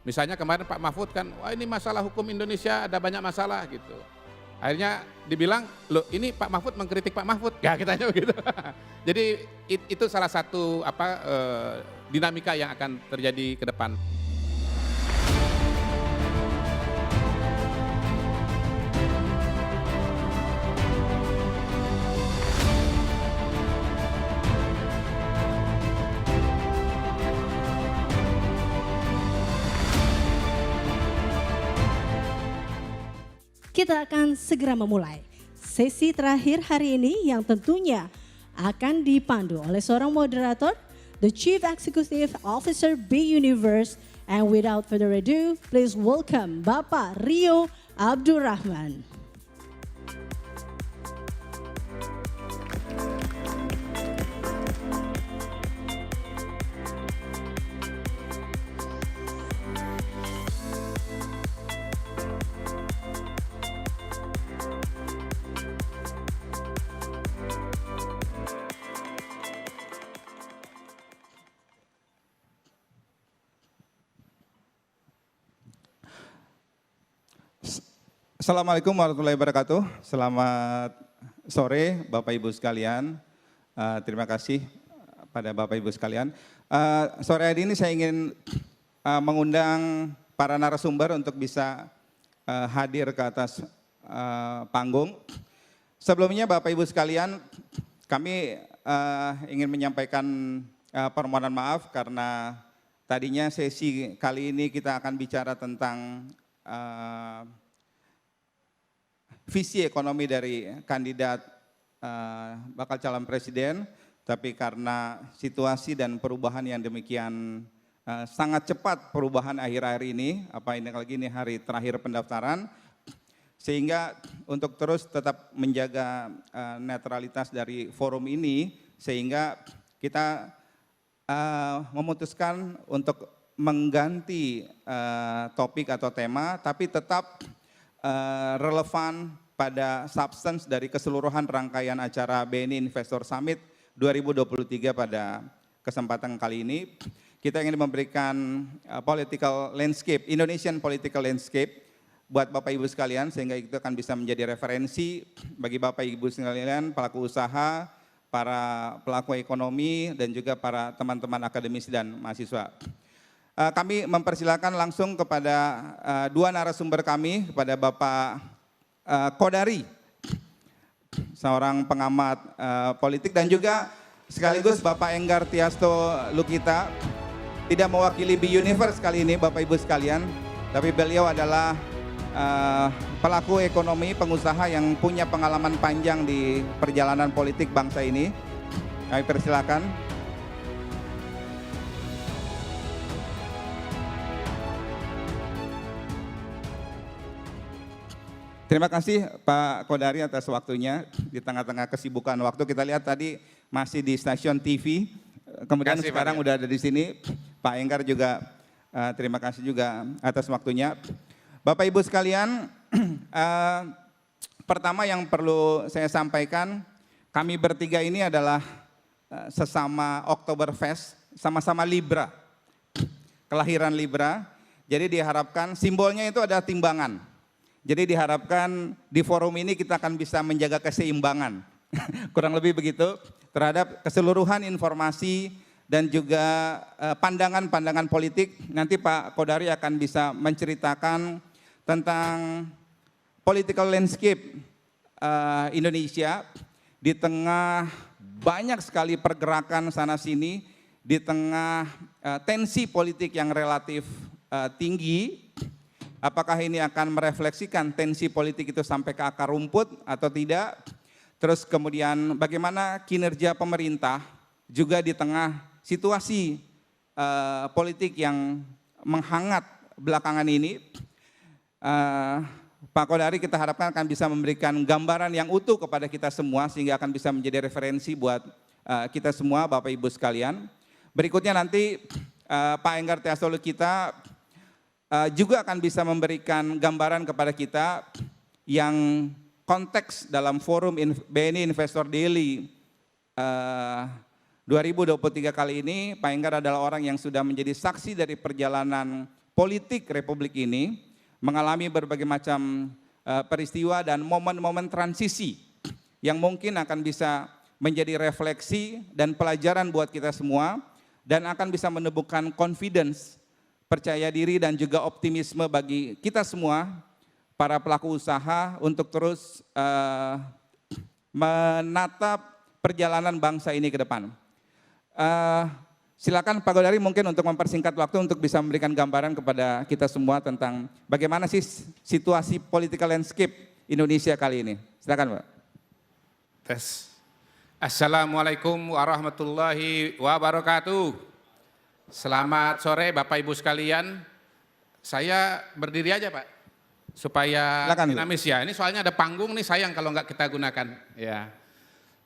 Misalnya kemarin Pak Mahfud kan, wah ini masalah hukum Indonesia ada banyak masalah gitu. Akhirnya dibilang, loh ini Pak Mahfud mengkritik Pak Mahfud, ya kitanya begitu. Jadi itu salah satu dinamika yang akan terjadi ke depan. Kita akan segera memulai sesi terakhir hari ini yang tentunya akan dipandu oleh seorang moderator, the Chief Executive Officer B Universe. And without further ado, please welcome Bapak Rio Abdurrahman. Assalamualaikum warahmatullahi wabarakatuh. Selamat sore Bapak Ibu sekalian. Terima kasih pada Bapak Ibu sekalian. Sore hari ini saya ingin mengundang para narasumber untuk bisa hadir ke atas panggung. Sebelumnya Bapak Ibu sekalian, kami ingin menyampaikan permohonan maaf karena tadinya sesi kali ini kita akan bicara tentang visi ekonomi dari kandidat bakal calon presiden, tapi karena situasi dan perubahan yang demikian sangat cepat perubahan akhir-akhir ini, ini hari terakhir pendaftaran, sehingga untuk terus tetap menjaga netralitas dari forum ini, sehingga kita memutuskan untuk mengganti topik atau tema, tapi tetap relevan pada substance dari keseluruhan rangkaian acara BNI Investor Summit 2023 pada kesempatan kali ini. Kita ingin memberikan political landscape, Indonesian political landscape buat Bapak Ibu sekalian, sehingga itu akan bisa menjadi referensi bagi Bapak Ibu sekalian, pelaku usaha, para pelaku ekonomi, dan juga para teman-teman akademisi dan mahasiswa. Kami mempersilakan langsung kepada dua narasumber kami, kepada Bapak Kodari, seorang pengamat politik, dan juga sekaligus Bapak Enggar Tiasto Lukita, tidak mewakili B Universe kali ini Bapak Ibu sekalian, tapi beliau adalah pelaku ekonomi, pengusaha yang punya pengalaman panjang di perjalanan politik bangsa ini. Kami persilakan. Terima kasih Pak Kodari atas waktunya di tengah-tengah kesibukan waktu. Kita lihat tadi masih di stasiun TV, kemudian sekarang udah ada di sini. Pak Enggar juga terima kasih juga atas waktunya. Bapak Ibu sekalian, pertama yang perlu saya sampaikan, kami bertiga ini adalah sesama Oktoberfest, sama-sama Libra, kelahiran Libra. Jadi diharapkan simbolnya itu ada timbangan. Jadi diharapkan di forum ini kita akan bisa menjaga keseimbangan, kurang lebih begitu, terhadap keseluruhan informasi dan juga pandangan-pandangan politik. Nanti Pak Kodari akan bisa menceritakan tentang political landscape Indonesia di tengah banyak sekali pergerakan sana sini, di tengah tensi politik yang relatif tinggi. Apakah ini akan merefleksikan tensi politik itu sampai ke akar rumput atau tidak? Terus kemudian bagaimana kinerja pemerintah juga di tengah situasi politik yang menghangat belakangan ini. Pak Kodari kita harapkan akan bisa memberikan gambaran yang utuh kepada kita semua sehingga akan bisa menjadi referensi buat kita semua Bapak Ibu sekalian. Berikutnya nanti Pak Enggar Tiasto Lukita juga akan bisa memberikan gambaran kepada kita yang konteks dalam forum BNI Investor Daily 2023 kali ini. Pak Enggar adalah orang yang sudah menjadi saksi dari perjalanan politik Republik ini mengalami berbagai macam peristiwa dan momen-momen transisi yang mungkin akan bisa menjadi refleksi dan pelajaran buat kita semua dan akan bisa menumbuhkan confidence, percaya diri dan juga optimisme bagi kita semua, para pelaku usaha untuk terus menatap perjalanan bangsa ini ke depan. Silakan Pak Godari mungkin untuk mempersingkat waktu untuk bisa memberikan gambaran kepada kita semua tentang bagaimana sih situasi political landscape Indonesia kali ini. Silakan Pak. Tes. Assalamualaikum warahmatullahi wabarakatuh. Selamat sore Bapak Ibu sekalian. Saya berdiri aja Pak, supaya Silakan, dinamis ya. Ini soalnya ada panggung nih, sayang kalau nggak kita gunakan. Ya.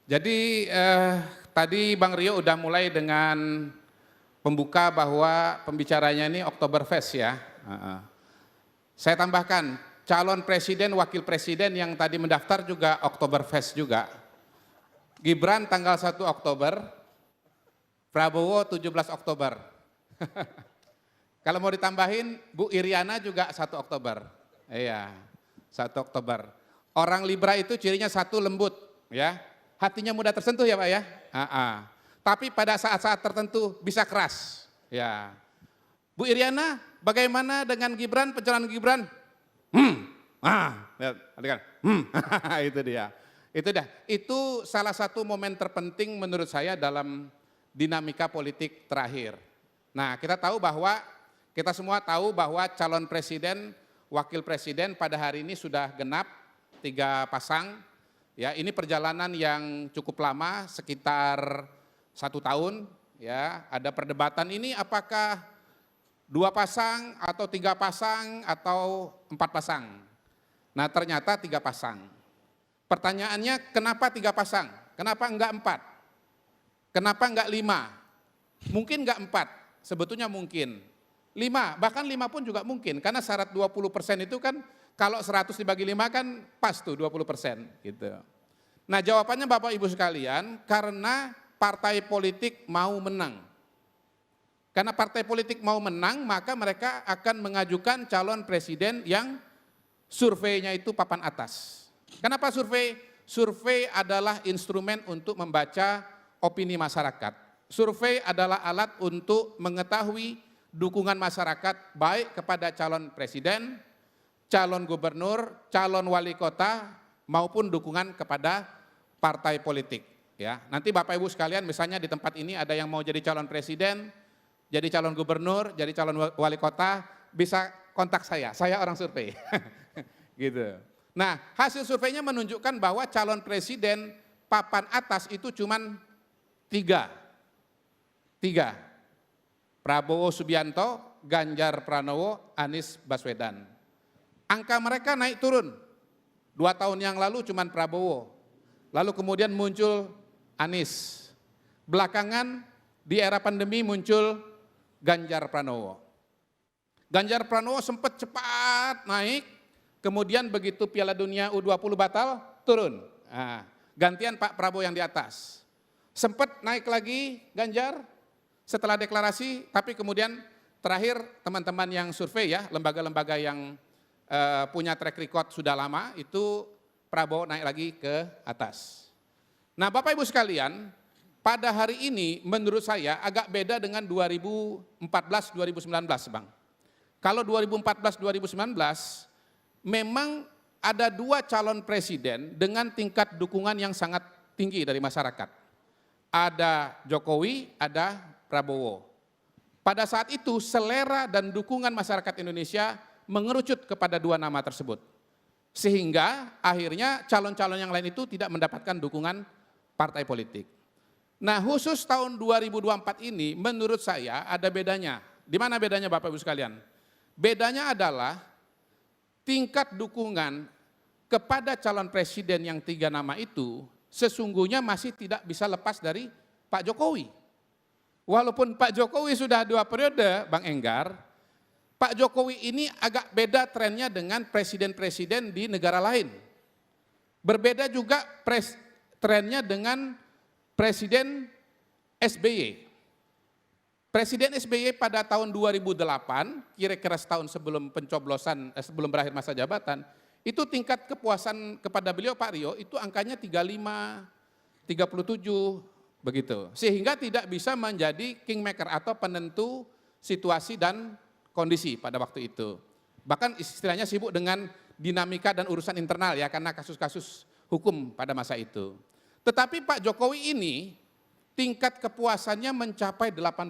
Jadi tadi Bang Rio udah mulai dengan pembuka bahwa pembicaranya ini Oktoberfest ya. Saya tambahkan, calon presiden, wakil presiden yang tadi mendaftar juga Oktoberfest juga. Gibran tanggal 1 Oktober, Prabowo 17 Oktober. Kalau mau ditambahin, Bu Iriana juga 1 Oktober. Iya, 1 Oktober. Orang Libra itu cirinya satu lembut, ya. Hatinya mudah tersentuh ya Pak ya. Tapi pada saat-saat tertentu bisa keras. Ya. Bu Iriana, bagaimana dengan Gibran, pencalonan Gibran? Lihat, kan? Itu dia. Itu dah. Itu salah satu momen terpenting menurut saya dalam dinamika politik terakhir. Nah, kita semua tahu bahwa calon presiden, wakil presiden pada hari ini sudah genap 3 pasang. Ya, ini perjalanan yang cukup lama, sekitar 1 tahun. Ya, ada perdebatan ini apakah 2 pasang atau 3 pasang atau 4 pasang. Nah, ternyata 3 pasang. Pertanyaannya kenapa 3 pasang? Kenapa enggak 4? Kenapa enggak 5? Mungkin enggak 4, sebetulnya mungkin. 5, bahkan 5 pun juga mungkin, karena syarat 20% itu kan kalau 100 dibagi 5 kan pas tuh 20% gitu. Nah jawabannya Bapak Ibu sekalian, karena partai politik mau menang. Karena partai politik mau menang, maka mereka akan mengajukan calon presiden yang surveinya itu papan atas. Kenapa survei? Survei adalah instrumen untuk membaca opini masyarakat. Survei adalah alat untuk mengetahui dukungan masyarakat baik kepada calon presiden, calon gubernur, calon wali kota, maupun dukungan kepada partai politik. Ya, nanti Bapak Ibu sekalian misalnya di tempat ini ada yang mau jadi calon presiden, jadi calon gubernur, jadi calon wali kota, bisa kontak saya orang survei. Gitu. Nah, hasil surveinya menunjukkan bahwa calon presiden papan atas itu cuman 3. Prabowo Subianto, Ganjar Pranowo, Anies Baswedan. Angka mereka naik turun. 2 tahun yang lalu cuman Prabowo. Lalu kemudian muncul Anies. Belakangan di era pandemi muncul Ganjar Pranowo. Ganjar Pranowo sempat cepat naik. Kemudian begitu Piala Dunia U20 batal, turun. Nah, gantian Pak Prabowo yang di atas. Sempat naik lagi Ganjar setelah deklarasi, tapi kemudian terakhir teman-teman yang survei ya, lembaga-lembaga yang punya track record sudah lama, itu Prabowo naik lagi ke atas. Nah Bapak Ibu sekalian, pada hari ini menurut saya agak beda dengan 2014-2019 Bang. Kalau 2014-2019, memang ada 2 calon presiden dengan tingkat dukungan yang sangat tinggi dari masyarakat. Ada Jokowi, ada Prabowo. Pada saat itu selera dan dukungan masyarakat Indonesia mengerucut kepada 2 nama tersebut. Sehingga akhirnya calon-calon yang lain itu tidak mendapatkan dukungan partai politik. Nah khusus tahun 2024 ini menurut saya ada bedanya. Di mana bedanya Bapak Ibu sekalian? Bedanya adalah tingkat dukungan kepada calon presiden yang 3 nama itu sesungguhnya masih tidak bisa lepas dari Pak Jokowi. Walaupun Pak Jokowi sudah 2 periode, Bang Enggar, Pak Jokowi ini agak beda trennya dengan presiden-presiden di negara lain. Berbeda juga trennya dengan Presiden SBY. Presiden SBY pada tahun 2008, kira-kira setahun sebelum pencoblosan, sebelum berakhir masa jabatan, itu tingkat kepuasan kepada beliau Pak Rio itu angkanya 35, 37 begitu. Sehingga tidak bisa menjadi kingmaker atau penentu situasi dan kondisi pada waktu itu. Bahkan istilahnya sibuk dengan dinamika dan urusan internal ya karena kasus-kasus hukum pada masa itu. Tetapi Pak Jokowi ini tingkat kepuasannya mencapai 80%.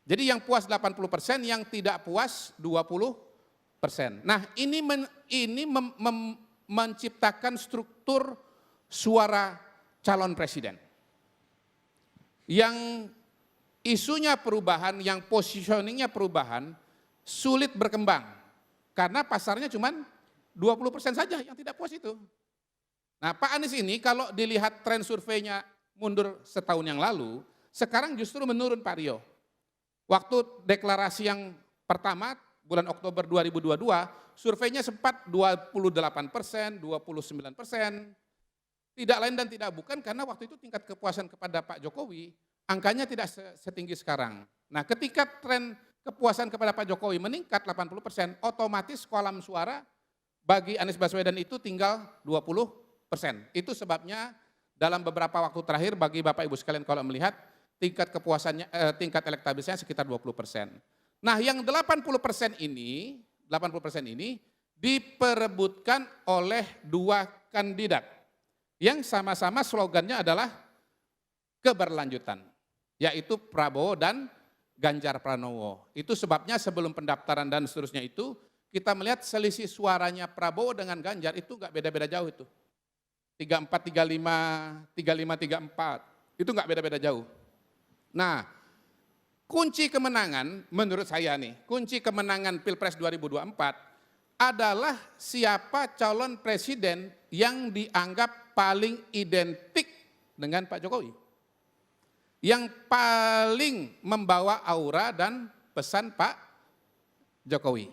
Jadi yang puas 80%, yang tidak puas 20%. Nah ini menciptakan struktur suara calon presiden. Yang isunya perubahan, yang positioningnya perubahan, sulit berkembang. Karena pasarnya cuma 20% saja yang tidak puas itu. Nah Pak Anies ini kalau dilihat tren surveinya mundur setahun yang lalu, sekarang justru menurun Pak Rio. Waktu deklarasi yang pertama bulan Oktober 2022, surveinya sempat 28%, 29%. Tidak lain dan tidak bukan karena waktu itu tingkat kepuasan kepada Pak Jokowi angkanya tidak setinggi sekarang. Nah ketika tren kepuasan kepada Pak Jokowi meningkat 80%, otomatis kolam suara bagi Anies Baswedan itu tinggal 20%. Itu sebabnya dalam beberapa waktu terakhir bagi Bapak Ibu sekalian kalau melihat tingkat kepuasannya, tingkat elektabilitasnya sekitar 20%. Nah yang 80% ini diperebutkan oleh dua kandidat yang sama-sama slogannya adalah keberlanjutan, yaitu Prabowo dan Ganjar Pranowo. Itu sebabnya sebelum pendaftaran dan seterusnya itu kita melihat selisih suaranya Prabowo dengan Ganjar itu nggak beda-beda jauh itu. 34, 35, 35, 34, itu nggak beda-beda jauh. Nah, kunci kemenangan menurut saya nih, kunci kemenangan Pilpres 2024 adalah siapa calon presiden yang dianggap paling identik dengan Pak Jokowi. Yang paling membawa aura dan pesan Pak Jokowi.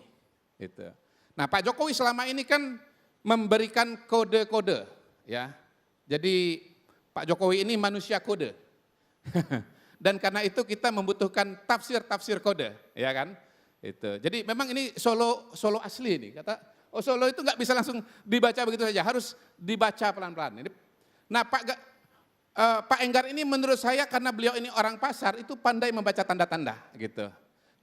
Gitu. Nah Pak Jokowi selama ini kan memberikan kode-kode. Ya, jadi Pak Jokowi ini manusia kode, dan karena itu kita membutuhkan tafsir kode, ya kan? Itu. Jadi memang ini Solo asli ini. Kata, oh Solo itu nggak bisa langsung dibaca begitu saja, harus dibaca pelan-pelan. Nah Pak Enggar ini menurut saya karena beliau ini orang pasar itu pandai membaca tanda-tanda, gitu.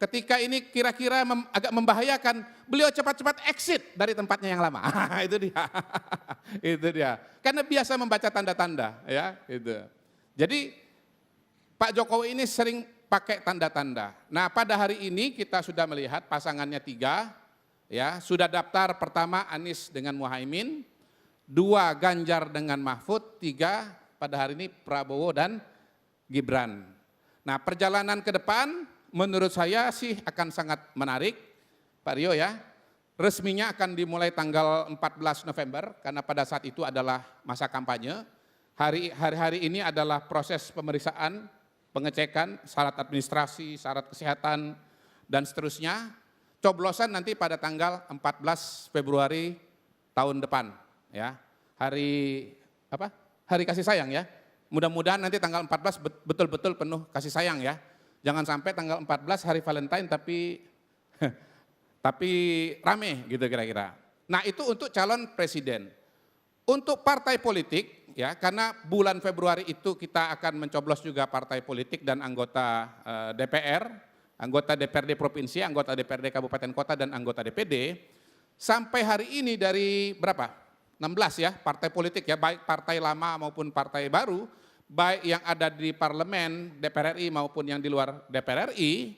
Ketika ini kira-kira agak membahayakan, beliau cepat-cepat exit dari tempatnya yang lama. Itu dia. Itu dia. Karena biasa membaca tanda-tanda, ya, itu. Jadi Pak Jokowi ini sering pakai tanda-tanda. Nah, pada hari ini kita sudah melihat pasangannya 3, ya, sudah daftar pertama Anies dengan Muhaimin, 2 Ganjar dengan Mahfud, 3 pada hari ini Prabowo dan Gibran. Nah, perjalanan ke depan menurut saya sih akan sangat menarik, Pak Rio ya. Resminya akan dimulai tanggal 14 November karena pada saat itu adalah masa kampanye. Hari-hari ini adalah proses pemeriksaan, pengecekan, syarat administrasi, syarat kesehatan, dan seterusnya. Coblosan nanti pada tanggal 14 Februari tahun depan. Ya, hari kasih sayang ya. Mudah-mudahan nanti tanggal 14 betul-betul penuh kasih sayang ya. Jangan sampai tanggal 14 hari Valentine tapi rame gitu kira-kira. Nah itu untuk calon presiden. Untuk partai politik ya karena bulan Februari itu kita akan mencoblos juga partai politik dan anggota DPR, anggota DPRD provinsi, anggota DPRD kabupaten kota dan anggota DPD. Sampai hari ini dari berapa? 16 ya partai politik ya baik partai lama maupun partai baru. Baik yang ada di parlemen DPR RI maupun yang di luar DPR RI,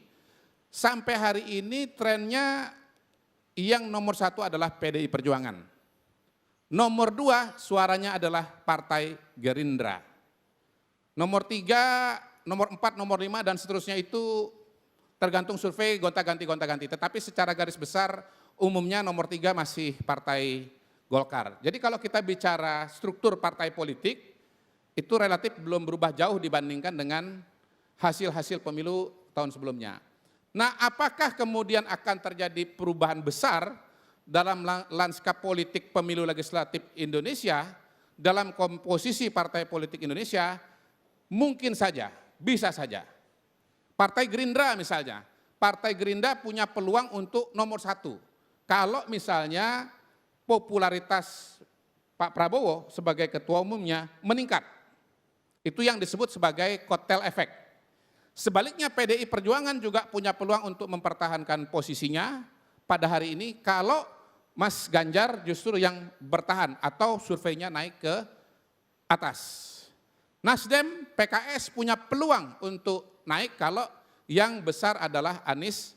sampai hari ini trennya yang nomor 1 adalah PDI Perjuangan. Nomor 2 suaranya adalah Partai Gerindra. Nomor 3, nomor 4, nomor 5 dan seterusnya itu tergantung survei gonta-ganti. Tetapi secara garis besar umumnya nomor 3 masih Partai Golkar. Jadi kalau kita bicara struktur partai politik, itu relatif belum berubah jauh dibandingkan dengan hasil-hasil pemilu tahun sebelumnya. Nah apakah kemudian akan terjadi perubahan besar dalam lanskap politik pemilu legislatif Indonesia, dalam komposisi partai politik Indonesia? Mungkin saja, bisa saja. Partai Gerindra misalnya, Partai Gerindra punya peluang untuk nomor 1. Kalau misalnya popularitas Pak Prabowo sebagai ketua umumnya meningkat. Itu yang disebut sebagai kotel efek. Sebaliknya PDI Perjuangan juga punya peluang untuk mempertahankan posisinya pada hari ini kalau Mas Ganjar justru yang bertahan atau surveinya naik ke atas. Nasdem, PKS punya peluang untuk naik kalau yang besar adalah Anies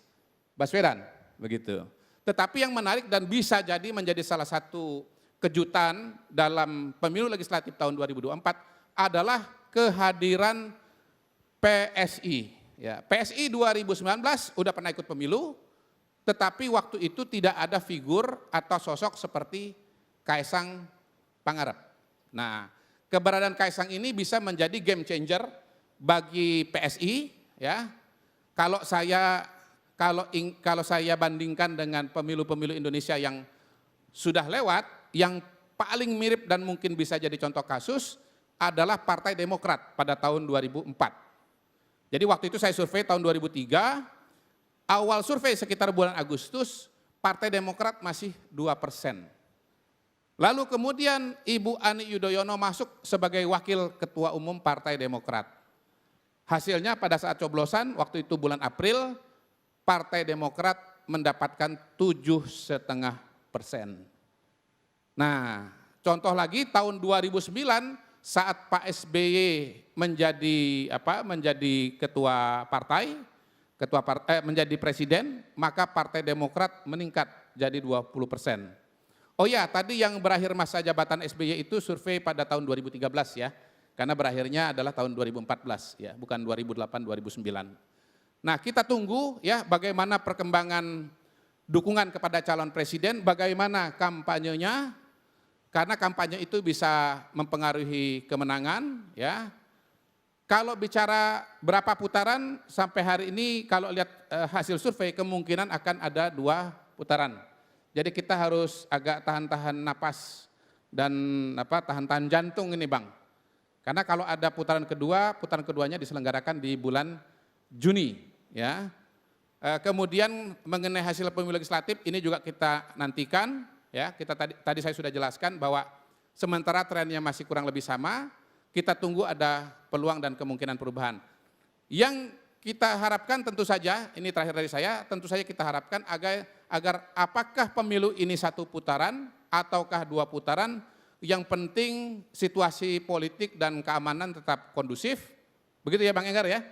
Baswedan, begitu. Tetapi yang menarik dan bisa jadi menjadi salah satu kejutan dalam pemilu legislatif tahun 2024 adalah kehadiran PSI. Ya, PSI 2019 udah pernah ikut pemilu, tetapi waktu itu tidak ada figur atau sosok seperti Kaisang Pangarep. Nah, keberadaan Kaisang ini bisa menjadi game changer bagi PSI, ya. Kalau saya bandingkan dengan pemilu-pemilu Indonesia yang sudah lewat, yang paling mirip dan mungkin bisa jadi contoh kasus adalah Partai Demokrat pada tahun 2004. Jadi waktu itu saya survei tahun 2003, awal survei sekitar bulan Agustus, Partai Demokrat masih 2%. Lalu kemudian Ibu Ani Yudhoyono masuk sebagai wakil ketua umum Partai Demokrat. Hasilnya pada saat coblosan waktu itu bulan April, Partai Demokrat mendapatkan 7,5%. Nah, contoh lagi tahun 2009 saat Pak SBY menjadi menjadi presiden, maka Partai Demokrat meningkat jadi 20%. Oh ya, tadi yang berakhir masa jabatan SBY itu survei pada tahun 2013 ya, karena berakhirnya adalah tahun 2014 ya, bukan 2008-2009. Nah, kita tunggu ya bagaimana perkembangan dukungan kepada calon presiden, bagaimana kampanyenya, karena kampanye itu bisa mempengaruhi kemenangan ya. Kalau bicara berapa putaran sampai hari ini kalau lihat hasil survei kemungkinan akan ada 2 putaran. Jadi kita harus agak tahan-tahan napas dan tahan-tahan jantung ini Bang. Karena kalau ada putaran keduanya diselenggarakan di bulan Juni ya. Kemudian mengenai hasil pemilu legislatif ini juga kita nantikan ya. Tadi saya sudah jelaskan bahwa sementara trennya masih kurang lebih sama, kita tunggu ada peluang dan kemungkinan perubahan. Yang kita harapkan tentu saja, ini terakhir dari saya, tentu saja kita harapkan agar apakah pemilu ini 1 putaran ataukah 2 putaran, yang penting situasi politik dan keamanan tetap kondusif. Begitu ya Bang Enggar ya?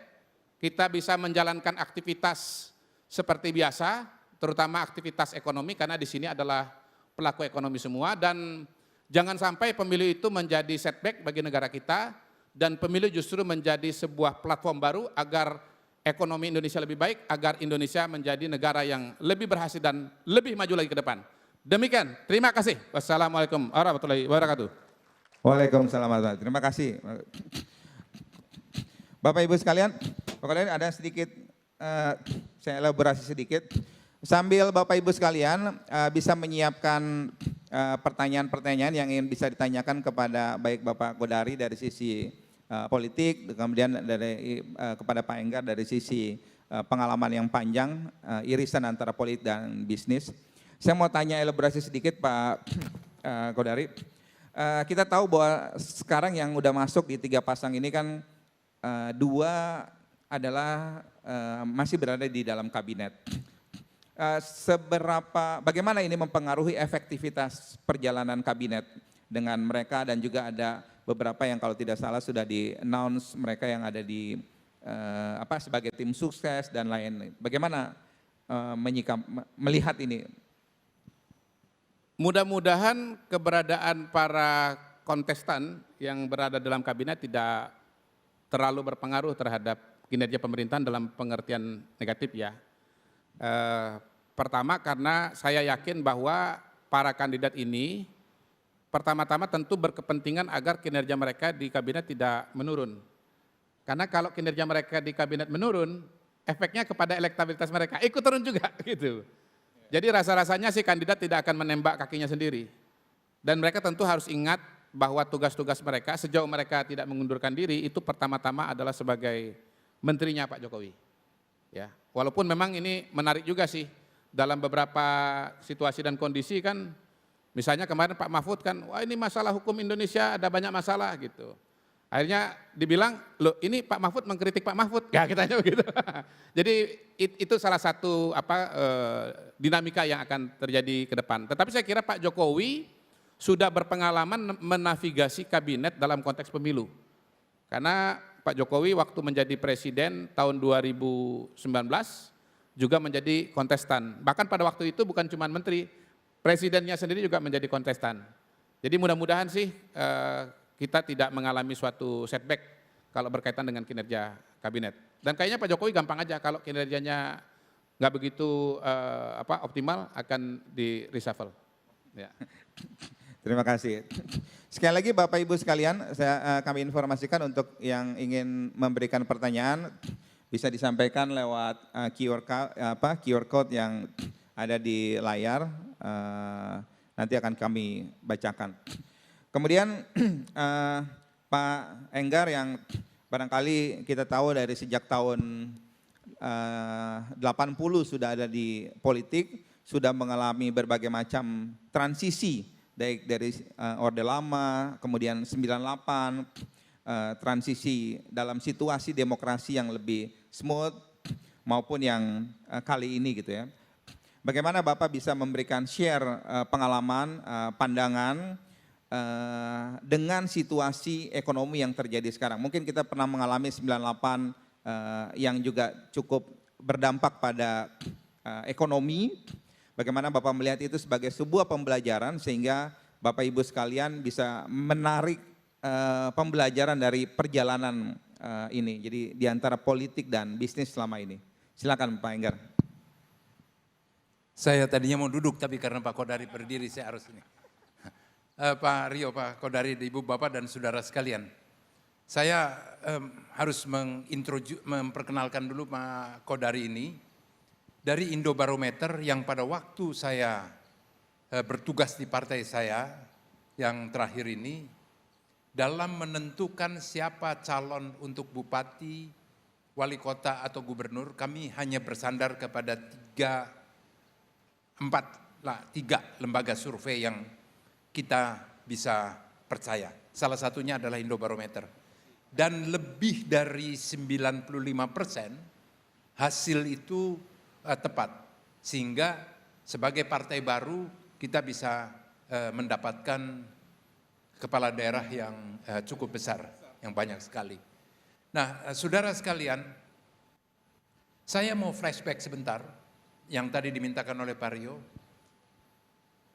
Kita bisa menjalankan aktivitas seperti biasa, terutama aktivitas ekonomi karena di sini adalah pelaku ekonomi semua, dan jangan sampai pemilu itu menjadi setback bagi negara kita dan pemilu justru menjadi sebuah platform baru agar ekonomi Indonesia lebih baik, agar Indonesia menjadi negara yang lebih berhasil dan lebih maju lagi ke depan. Demikian, terima kasih. Wassalamualaikum warahmatullahi wabarakatuh. Waalaikumsalam warahmatullahi wabarakatuh. Terima kasih. Bapak Ibu sekalian, ada sedikit, saya elaborasi sedikit. Sambil Bapak Ibu sekalian bisa menyiapkan pertanyaan-pertanyaan yang ingin bisa ditanyakan kepada baik Bapak Godari dari sisi politik, kemudian kepada Pak Enggar dari sisi pengalaman yang panjang, irisan antara politik dan bisnis. Saya mau tanya elaborasi sedikit Pak Godari. Kita tahu bahwa sekarang yang udah masuk di 3 pasang ini kan 2 adalah masih berada di dalam kabinet. Bagaimana ini mempengaruhi efektivitas perjalanan kabinet dengan mereka, dan juga ada beberapa yang kalau tidak salah sudah di-announce mereka yang ada di sebagai tim sukses dan lain. Bagaimana melihat ini? Mudah-mudahan keberadaan para kontestan yang berada dalam kabinet tidak terlalu berpengaruh terhadap kinerja pemerintahan dalam pengertian negatif ya. Pertama karena saya yakin bahwa para kandidat ini pertama-tama tentu berkepentingan agar kinerja mereka di kabinet tidak menurun. Karena kalau kinerja mereka di kabinet menurun, efeknya kepada elektabilitas mereka ikut turun juga gitu. Jadi rasa-rasanya sih kandidat tidak akan menembak kakinya sendiri. Dan mereka tentu harus ingat bahwa tugas-tugas mereka sejauh mereka tidak mengundurkan diri itu pertama-tama adalah sebagai menterinya Pak Jokowi. Ya, walaupun memang ini menarik juga sih dalam beberapa situasi dan kondisi kan, misalnya kemarin Pak Mahfud kan, wah ini masalah hukum Indonesia ada banyak masalah gitu. Akhirnya dibilang, loh ini Pak Mahfud mengkritik Pak Mahfud, ya kitanya begitu. Jadi itu salah satu dinamika yang akan terjadi ke depan. Tetapi saya kira Pak Jokowi sudah berpengalaman menavigasi kabinet dalam konteks pemilu. Karena Pak Jokowi waktu menjadi presiden tahun 2019 juga menjadi kontestan. Bahkan pada waktu itu bukan cuma menteri, presidennya sendiri juga menjadi kontestan. Jadi mudah-mudahan sih kita tidak mengalami suatu setback kalau berkaitan dengan kinerja kabinet. Dan kayaknya Pak Jokowi gampang aja kalau kinerjanya nggak begitu optimal akan di reshuffle. Ya. Terima kasih. Sekali lagi Bapak Ibu sekalian, kami informasikan untuk yang ingin memberikan pertanyaan bisa disampaikan lewat QR code yang ada di layar, nanti akan kami bacakan. Kemudian Pak Enggar yang barangkali kita tahu dari sejak tahun 80 sudah ada di politik, sudah mengalami berbagai macam transisi, baik dari Orde Lama, kemudian 98, transisi dalam situasi demokrasi yang lebih smooth maupun yang kali ini gitu ya. Bagaimana Bapak bisa memberikan share pengalaman, pandangan dengan situasi ekonomi yang terjadi sekarang. Mungkin kita pernah mengalami 98 yang juga cukup berdampak pada ekonomi. Bagaimana Bapak melihat itu sebagai sebuah pembelajaran sehingga Bapak Ibu sekalian bisa menarik pembelajaran dari perjalanan ini. Jadi di antara politik dan bisnis selama ini. Silakan Pak Enggar. Saya tadinya mau duduk tapi karena Pak Kodari berdiri saya harus ini. Pak Rio, Pak Kodari, Ibu Bapak dan Saudara sekalian. Saya harus memperkenalkan dulu Pak Kodari ini. Dari Indobarometer yang pada waktu saya bertugas di partai saya yang terakhir ini, dalam menentukan siapa calon untuk bupati, wali kota atau gubernur, kami hanya bersandar kepada tiga lembaga survei yang kita bisa percaya. Salah satunya adalah Indobarometer. Dan lebih dari 95% hasil itu tepat, sehingga sebagai partai baru kita bisa mendapatkan kepala daerah yang cukup besar, yang banyak sekali. Nah, saudara sekalian, saya mau flashback sebentar, yang tadi dimintakan oleh Pak Rio,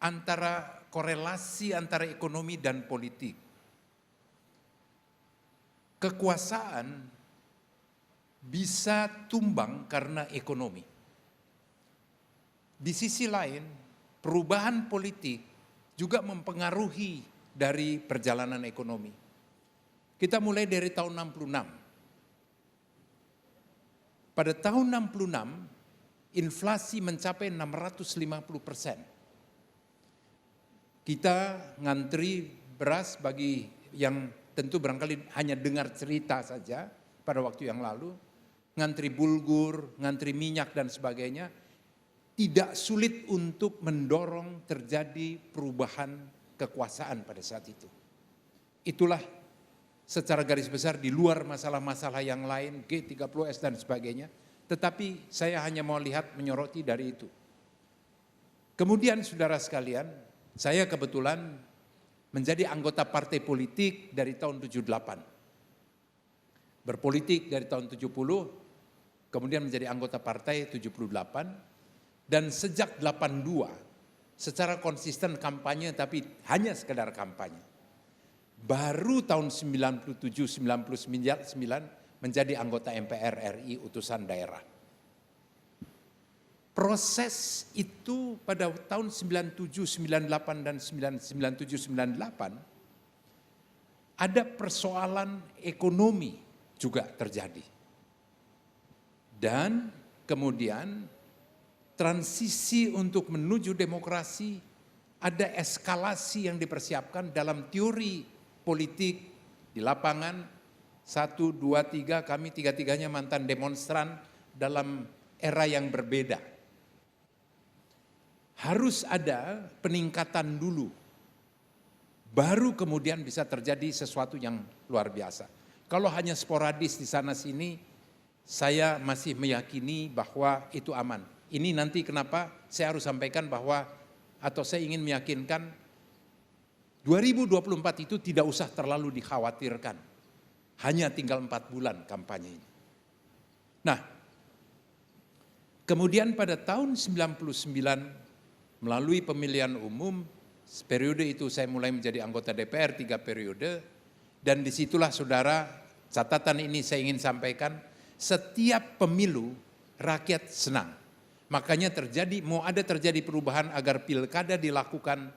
antara korelasi antara ekonomi dan politik. Kekuasaan bisa tumbang karena ekonomi. Di sisi lain, perubahan politik juga mempengaruhi dari perjalanan ekonomi. Kita mulai dari tahun 66. Pada tahun 66, inflasi mencapai 650%. Kita ngantri beras bagi yang tentu barangkali hanya dengar cerita saja pada waktu yang lalu, ngantri bulgur, ngantri minyak dan sebagainya, tidak sulit untuk mendorong terjadi perubahan kekuasaan pada saat itu. Itulah secara garis besar di luar masalah-masalah yang lain, G30S dan sebagainya, tetapi saya hanya mau lihat menyoroti dari itu. Kemudian saudara sekalian, saya kebetulan menjadi anggota partai politik dari tahun 78. Berpolitik dari tahun 70, kemudian menjadi anggota partai 78, dan sejak 82 secara konsisten kampanye tapi hanya sekedar kampanye. Baru tahun 97-99 menjadi anggota MPR RI utusan daerah. Proses itu pada tahun 97, 98 dan 97, 98 ada persoalan ekonomi juga terjadi. Dan kemudian transisi untuk menuju demokrasi, ada eskalasi yang dipersiapkan dalam teori politik di lapangan. 1, 2, 3, kami tiga-tiganya mantan demonstran, dalam era yang berbeda. Harus ada peningkatan dulu, baru kemudian bisa terjadi sesuatu yang luar biasa. Kalau hanya sporadis di sana sini, saya masih meyakini bahwa itu aman. Ini nanti kenapa saya harus sampaikan bahwa, atau saya ingin meyakinkan 2024 itu tidak usah terlalu dikhawatirkan. Hanya tinggal 4 bulan kampanye ini. Nah, kemudian pada tahun 99 melalui pemilihan umum, periode itu saya mulai menjadi anggota DPR 3 periode, dan disitulah saudara, catatan ini saya ingin sampaikan, setiap pemilu rakyat senang. Makanya mau ada terjadi perubahan agar pilkada dilakukan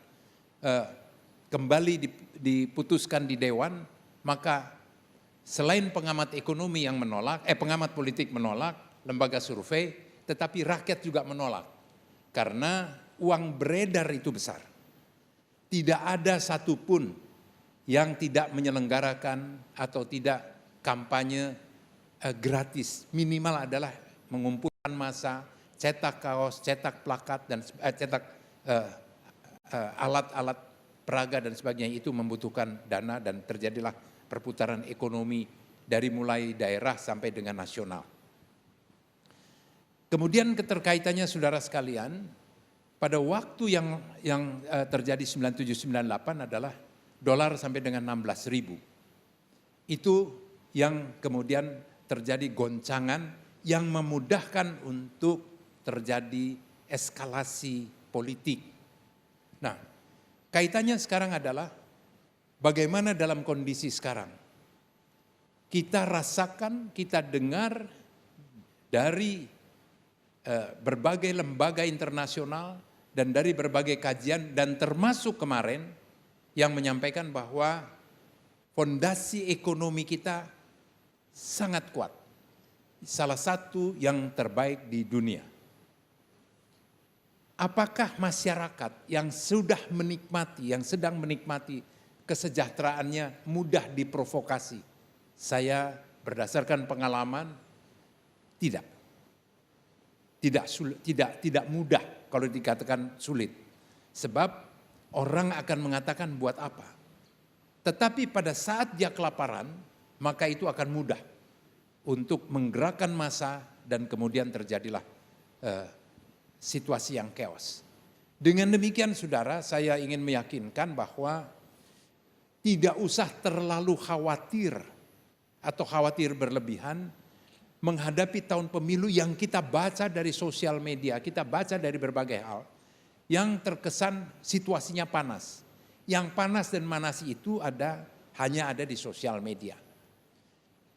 kembali diputuskan di Dewan, maka selain pengamat ekonomi yang menolak, pengamat politik menolak, lembaga survei, tetapi rakyat juga menolak. Karena uang beredar itu besar. Tidak ada satupun yang tidak menyelenggarakan atau tidak kampanye gratis. Minimal adalah mengumpulkan massa, cetak kaos, cetak plakat, dan cetak alat-alat peraga dan sebagainya. Itu membutuhkan dana dan terjadilah perputaran ekonomi dari mulai daerah sampai dengan nasional. Kemudian keterkaitannya saudara sekalian, pada waktu yang terjadi 97-98 adalah dolar sampai dengan 16.000. Itu yang kemudian terjadi goncangan yang memudahkan untuk terjadi eskalasi politik. Nah, kaitannya sekarang adalah bagaimana dalam kondisi sekarang. Kita rasakan, kita dengar dari berbagai lembaga internasional dan dari berbagai kajian, dan termasuk kemarin yang menyampaikan bahwa fondasi ekonomi kita sangat kuat. Salah satu yang terbaik di dunia. Apakah masyarakat yang sudah menikmati, yang sedang menikmati kesejahteraannya mudah diprovokasi? Saya berdasarkan pengalaman tidak. Tidak mudah kalau dikatakan sulit. Sebab orang akan mengatakan buat apa. Tetapi pada saat dia kelaparan, maka itu akan mudah untuk menggerakkan massa dan kemudian terjadilah situasi yang chaos. Dengan demikian saudara, saya ingin meyakinkan bahwa tidak usah terlalu khawatir atau khawatir berlebihan menghadapi tahun pemilu yang kita baca dari sosial media, kita baca dari berbagai hal, yang terkesan situasinya panas. Yang panas dan manas itu hanya ada di sosial media.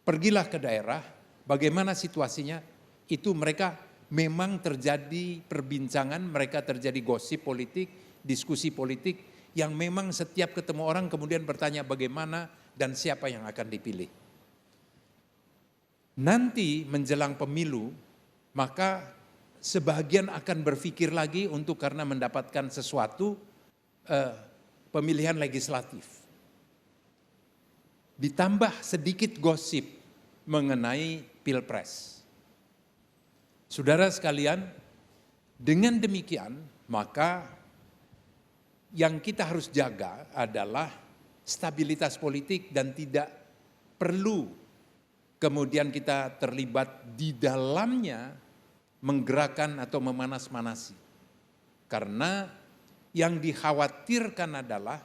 Pergilah ke daerah, bagaimana situasinya, itu mereka memang terjadi perbincangan, mereka terjadi gosip politik, diskusi politik, yang memang setiap ketemu orang kemudian bertanya bagaimana dan siapa yang akan dipilih. Nanti menjelang pemilu, maka sebagian akan berpikir lagi untuk karena mendapatkan sesuatu pemilihan legislatif. Ditambah sedikit gosip mengenai pilpres. Saudara sekalian, dengan demikian maka yang kita harus jaga adalah stabilitas politik dan tidak perlu kemudian kita terlibat di dalamnya menggerakkan atau memanas-manasi. Karena yang dikhawatirkan adalah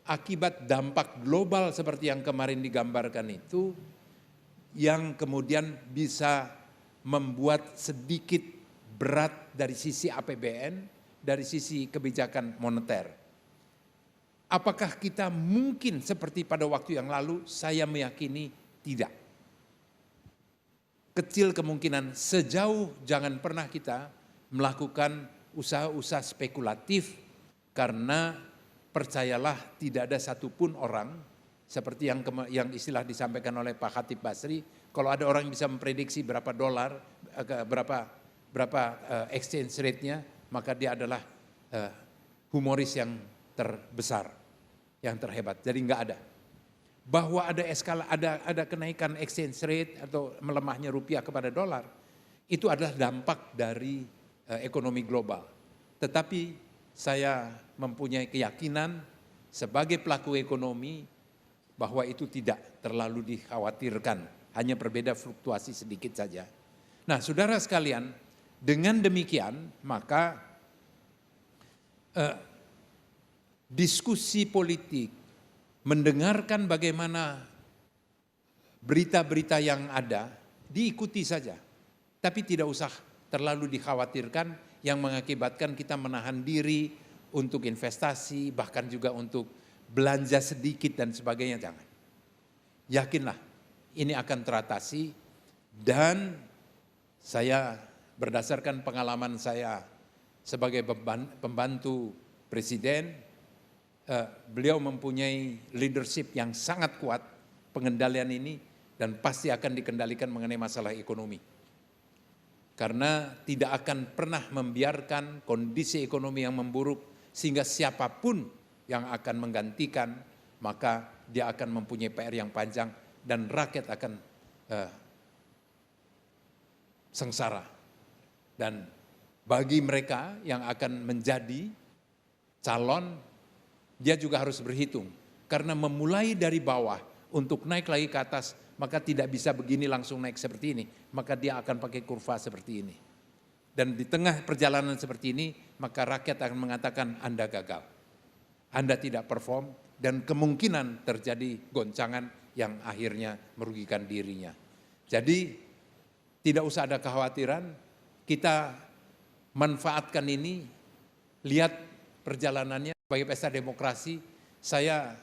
akibat dampak global seperti yang kemarin digambarkan itu, yang kemudian bisa membuat sedikit berat dari sisi APBN, dari sisi kebijakan moneter. Apakah kita mungkin seperti pada waktu yang lalu? Saya meyakini tidak. Kecil kemungkinan, sejauh jangan pernah kita melakukan usaha-usaha spekulatif, karena percayalah tidak ada satupun orang seperti yang istilah disampaikan oleh Pak Khatib Basri, kalau ada orang yang bisa memprediksi berapa dolar, berapa exchange rate-nya, maka dia adalah humoris yang terbesar, yang terhebat. Jadi enggak ada. Bahwa ada kenaikan exchange rate atau melemahnya rupiah kepada dolar, itu adalah dampak dari ekonomi global. Tetapi saya mempunyai keyakinan sebagai pelaku ekonomi bahwa itu tidak terlalu dikhawatirkan, hanya berbeda fluktuasi sedikit saja. Nah, saudara sekalian, dengan demikian maka diskusi politik, mendengarkan bagaimana berita-berita yang ada, diikuti saja. Tapi tidak usah terlalu dikhawatirkan yang mengakibatkan kita menahan diri untuk investasi, bahkan juga untuk belanja sedikit dan sebagainya, jangan. Yakinlah, ini akan teratasi dan saya berdasarkan pengalaman saya sebagai pembantu presiden, beliau mempunyai leadership yang sangat kuat pengendalian ini dan pasti akan dikendalikan mengenai masalah ekonomi. Karena tidak akan pernah membiarkan kondisi ekonomi yang memburuk sehingga siapapun yang akan menggantikan maka dia akan mempunyai PR yang panjang dan rakyat akan sengsara. Dan bagi mereka yang akan menjadi calon, dia juga harus berhitung. Karena memulai dari bawah untuk naik lagi ke atas, maka tidak bisa begini langsung naik seperti ini. Maka dia akan pakai kurva seperti ini. Dan di tengah perjalanan seperti ini, maka rakyat akan mengatakan Anda gagal. Anda tidak perform dan kemungkinan terjadi goncangan yang akhirnya merugikan dirinya. Jadi tidak usah ada kekhawatiran, kita manfaatkan ini, lihat perjalanannya sebagai pesta demokrasi. Saya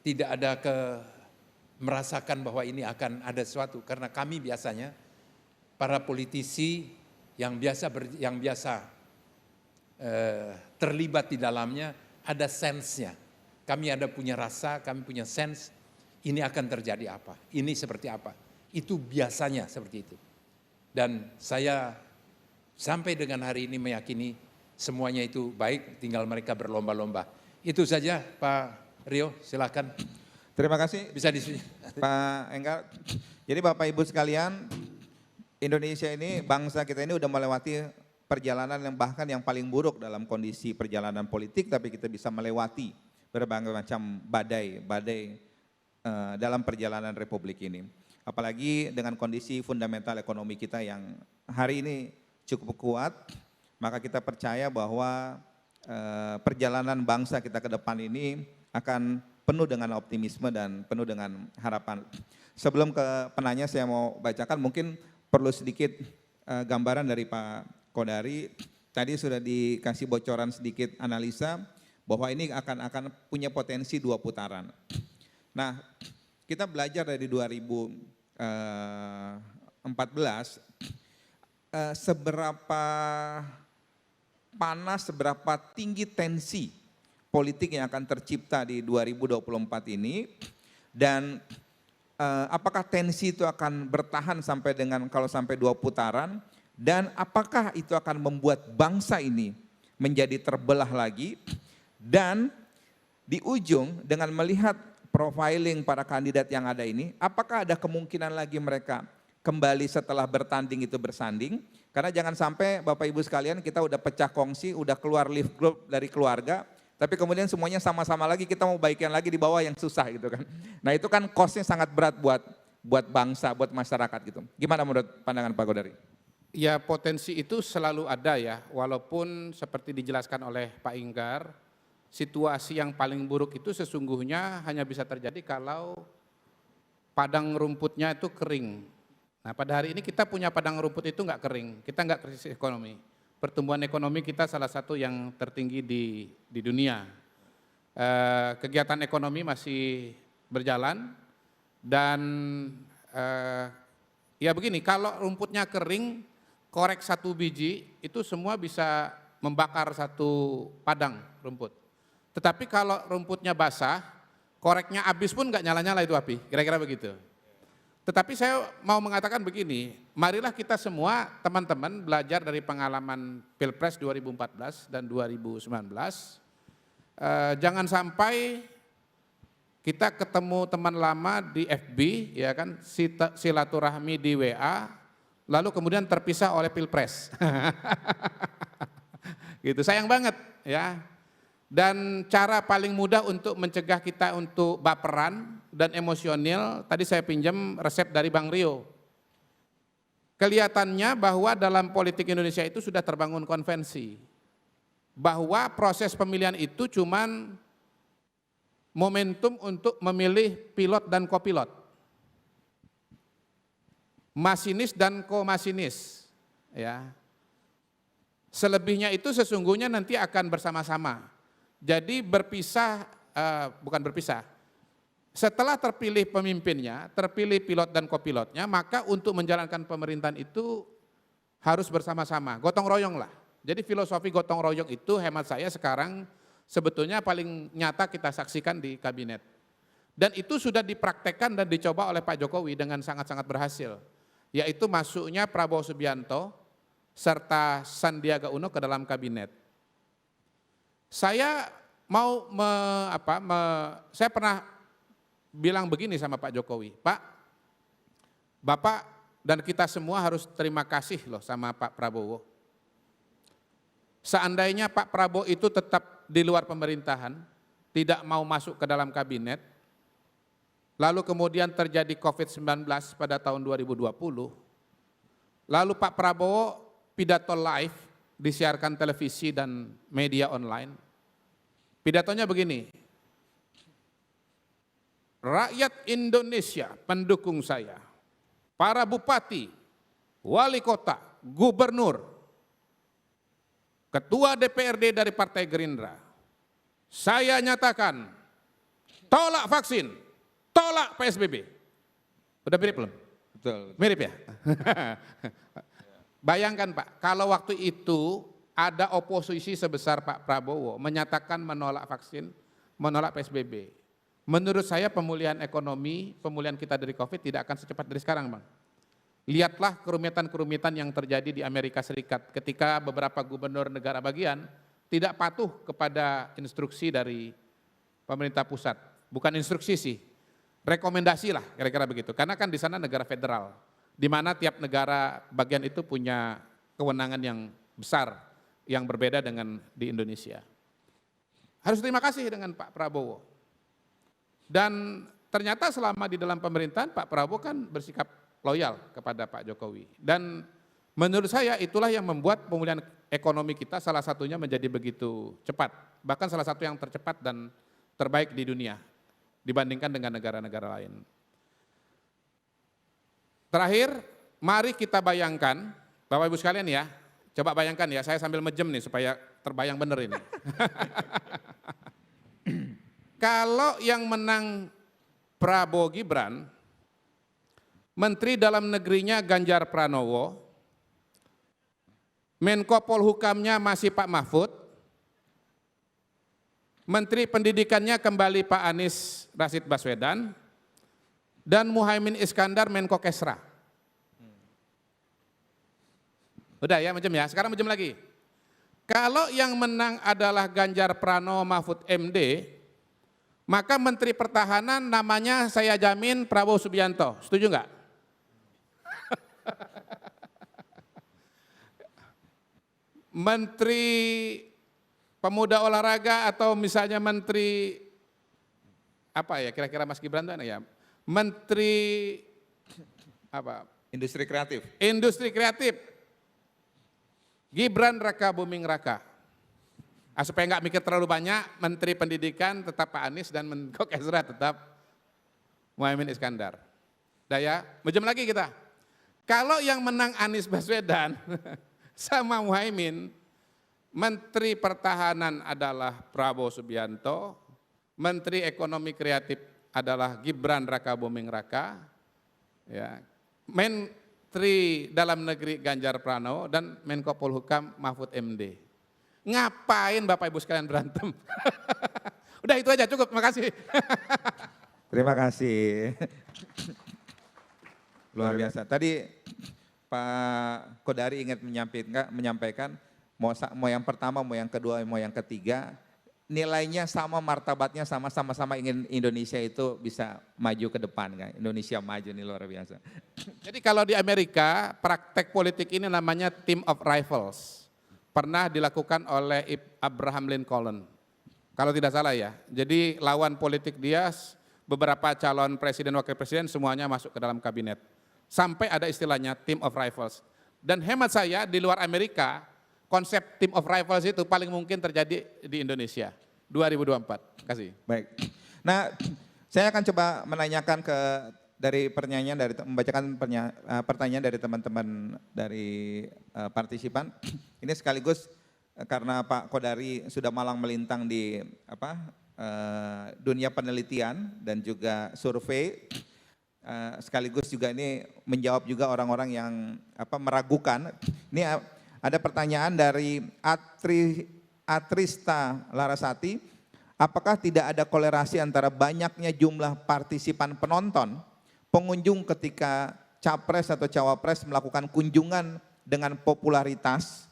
tidak ada merasakan bahwa ini akan ada sesuatu, karena kami biasanya para politisi yang biasa terlibat di dalamnya ada sense-nya. Kami ada punya rasa, kami punya sense, ini akan terjadi apa, ini seperti apa. Itu biasanya seperti itu. Dan saya sampai dengan hari ini meyakini semuanya itu baik, tinggal mereka berlomba-lomba. Itu saja Pak Rio, silakan. Terima kasih Bisa di sini. Pak Enggar. Jadi Bapak Ibu sekalian, Indonesia ini, bangsa kita ini udah melewati perjalanan yang bahkan yang paling buruk dalam kondisi perjalanan politik, tapi kita bisa melewati berbagai macam badai dalam perjalanan republik ini. Apalagi dengan kondisi fundamental ekonomi kita yang hari ini cukup kuat, maka kita percaya bahwa perjalanan bangsa kita ke depan ini akan penuh dengan optimisme dan penuh dengan harapan. Sebelum ke penanya saya mau bacakan, mungkin perlu sedikit gambaran dari Pak Kodari. Tadi sudah dikasih bocoran sedikit analisa bahwa ini akan punya potensi 2 putaran. Nah, kita belajar dari 2014, seberapa panas, seberapa tinggi tensi politik yang akan tercipta di 2024 ini, dan apakah tensi itu akan bertahan sampai dengan kalau sampai 2 putaran, dan apakah itu akan membuat bangsa ini menjadi terbelah lagi, dan di ujung dengan melihat profiling para kandidat yang ada ini, apakah ada kemungkinan lagi mereka kembali setelah bertanding itu bersanding? Karena jangan sampai Bapak Ibu sekalian kita udah pecah kongsi, udah keluar lift group dari keluarga, tapi kemudian semuanya sama-sama lagi kita mau baikin lagi di bawah yang susah gitu kan. Nah itu kan cost-nya sangat berat buat bangsa, buat masyarakat gitu. Gimana menurut pandangan Pak Kodari? Ya potensi itu selalu ada ya, walaupun seperti dijelaskan oleh Pak Enggar, situasi yang paling buruk itu sesungguhnya hanya bisa terjadi kalau padang rumputnya itu kering. Nah pada hari ini kita punya padang rumput itu nggak kering, kita nggak krisis ekonomi. Pertumbuhan ekonomi kita salah satu yang tertinggi di dunia. Kegiatan ekonomi masih berjalan dan ya begini, kalau rumputnya kering, korek 1 biji itu semua bisa membakar 1 padang rumput. Tetapi kalau rumputnya basah, koreknya habis pun nggak nyala-nyala itu api, kira-kira begitu. Tetapi saya mau mengatakan begini, marilah kita semua teman-teman belajar dari pengalaman Pilpres 2014 dan 2019. Jangan sampai kita ketemu teman lama di FB, ya kan, silaturahmi di WA, lalu kemudian terpisah oleh Pilpres. Gitu, sayang banget ya. Dan cara paling mudah untuk mencegah kita untuk baperan dan emosional, tadi saya pinjam resep dari Bang Rio. Kelihatannya bahwa dalam politik Indonesia itu sudah terbangun konvensi, bahwa proses pemilihan itu cuman momentum untuk memilih pilot dan kopilot, masinis dan komasinis, ya. Selebihnya itu sesungguhnya nanti akan bersama-sama. Jadi berpisah, bukan berpisah. Setelah terpilih pemimpinnya, terpilih pilot dan kopilotnya, maka untuk menjalankan pemerintahan itu harus bersama-sama, gotong royong lah. Jadi filosofi gotong royong itu hemat saya sekarang sebetulnya paling nyata kita saksikan di kabinet. Dan itu sudah dipraktekkan dan dicoba oleh Pak Jokowi dengan sangat-sangat berhasil. Yaitu masuknya Prabowo Subianto serta Sandiaga Uno ke dalam kabinet. Saya saya pernah bilang begini sama Pak Jokowi, Pak, Bapak dan kita semua harus terima kasih loh sama Pak Prabowo. Seandainya Pak Prabowo itu tetap di luar pemerintahan, tidak mau masuk ke dalam kabinet, lalu kemudian terjadi COVID-19 pada tahun 2020, lalu Pak Prabowo pidato live disiarkan televisi dan media online. Pidatonya begini, rakyat Indonesia pendukung saya, para bupati, wali kota, gubernur, ketua DPRD dari Partai Gerindra, saya nyatakan tolak vaksin, tolak PSBB. Udah mirip belum? Betul. Mirip ya? Bayangkan Pak, kalau waktu itu ada oposisi sebesar Pak Prabowo menyatakan menolak vaksin, menolak PSBB. Menurut saya pemulihan ekonomi, pemulihan kita dari COVID tidak akan secepat dari sekarang Bang. Lihatlah kerumitan-kerumitan yang terjadi di Amerika Serikat ketika beberapa gubernur negara bagian tidak patuh kepada instruksi dari pemerintah pusat. Bukan instruksi sih, rekomendasi lah kira-kira begitu. Karena kan di sana negara federal, di mana tiap negara bagian itu punya kewenangan yang besar, yang berbeda dengan di Indonesia. Harus terima kasih dengan Pak Prabowo. Dan ternyata selama di dalam pemerintahan Pak Prabowo kan bersikap loyal kepada Pak Jokowi. Dan menurut saya itulah yang membuat pemulihan ekonomi kita salah satunya menjadi begitu cepat. Bahkan salah satu yang tercepat dan terbaik di dunia dibandingkan dengan negara-negara lain. Terakhir, mari kita bayangkan, Bapak Ibu sekalian ya, coba bayangkan ya, saya sambil mejem nih supaya terbayang bener ini. Kalau yang menang Prabowo Gibran, Menteri Dalam Negerinya Ganjar Pranowo, Menko Polhukamnya masih Pak Mahfud, Menteri Pendidikannya kembali Pak Anies Rashid Baswedan, dan Muhaimin Iskandar Menko Kesra. Udah ya, macam ya, sekarang macam lagi. Kalau yang menang adalah Ganjar Pranowo Mahfud MD, maka Menteri Pertahanan namanya saya jamin Prabowo Subianto. Setuju enggak? Menteri Pemuda Olahraga atau misalnya Menteri apa ya kira-kira Mas Gibran itu ya? Menteri apa? Industri kreatif. Industri kreatif. Gibran Raka Buming Raka. Supaya nggak mikir terlalu banyak, Menteri Pendidikan tetap Pak Anies dan Menko Kesra tetap Muhaimin Iskandar. Dah ya, macam lagi kita. Kalau yang menang Anies Baswedan sama Muhaimin, Menteri Pertahanan adalah Prabowo Subianto, Menteri Ekonomi Kreatif adalah Gibran Raka Buming Raka, ya, Menteri Dalam Negeri Ganjar Pranowo dan Menko Polhukam Mahfud MD. Ngapain Bapak Ibu sekalian berantem? Udah itu aja cukup, makasih. Terima kasih. Luar biasa. Tadi Pak Kodari ingin menyampaikan mau yang pertama, mau yang kedua, mau yang ketiga, nilainya sama, martabatnya sama, sama-sama ingin Indonesia itu bisa maju ke depan kan. Indonesia maju nih luar biasa. Jadi kalau di Amerika praktek politik ini namanya team of rivals. Pernah dilakukan oleh Abraham Lincoln. Kalau tidak salah ya. Jadi lawan politik dia beberapa calon presiden, wakil presiden semuanya masuk ke dalam kabinet. Sampai ada istilahnya team of rivals. Dan hemat saya di luar Amerika konsep team of rivals itu paling mungkin terjadi di Indonesia 2024. Kasih. Baik. Nah, saya akan coba menanyakan membacakan pertanyaan dari teman-teman dari partisipan. Ini sekaligus karena Pak Kodari sudah malang melintang di dunia penelitian dan juga survei. Sekaligus juga ini menjawab juga orang-orang yang meragukan. Ini ada pertanyaan dari Atrista Larasati, apakah tidak ada kolerasi antara banyaknya jumlah partisipan penonton, pengunjung ketika capres atau cawapres melakukan kunjungan dengan popularitas?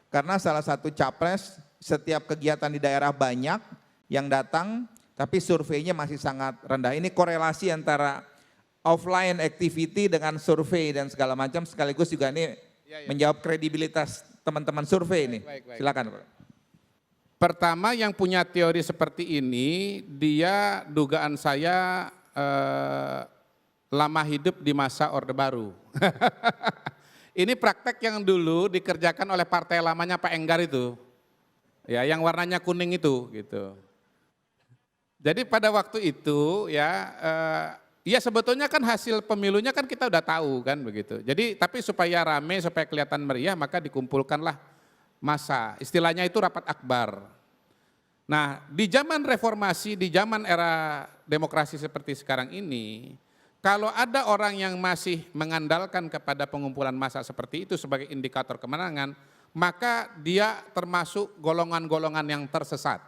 Karena salah satu capres setiap kegiatan di daerah banyak yang datang, tapi surveinya masih sangat rendah. Ini korelasi antara offline activity dengan survei dan segala macam, sekaligus juga ini menjawab kredibilitas teman-teman survei ini. Silakan Pak. Pertama yang punya teori seperti ini, dia dugaan saya lama hidup di masa Orde Baru. Ini praktek yang dulu dikerjakan oleh partai lamanya Pak Enggar itu. Ya, yang warnanya kuning itu gitu. Jadi pada waktu itu ya sebetulnya kan hasil pemilunya kan kita udah tahu kan begitu. Jadi tapi supaya rame, supaya kelihatan meriah maka dikumpulkanlah massa. Istilahnya itu rapat akbar. Nah di zaman reformasi, di zaman era demokrasi seperti sekarang ini, kalau ada orang yang masih mengandalkan kepada pengumpulan massa seperti itu sebagai indikator kemenangan, maka dia termasuk golongan-golongan yang tersesat.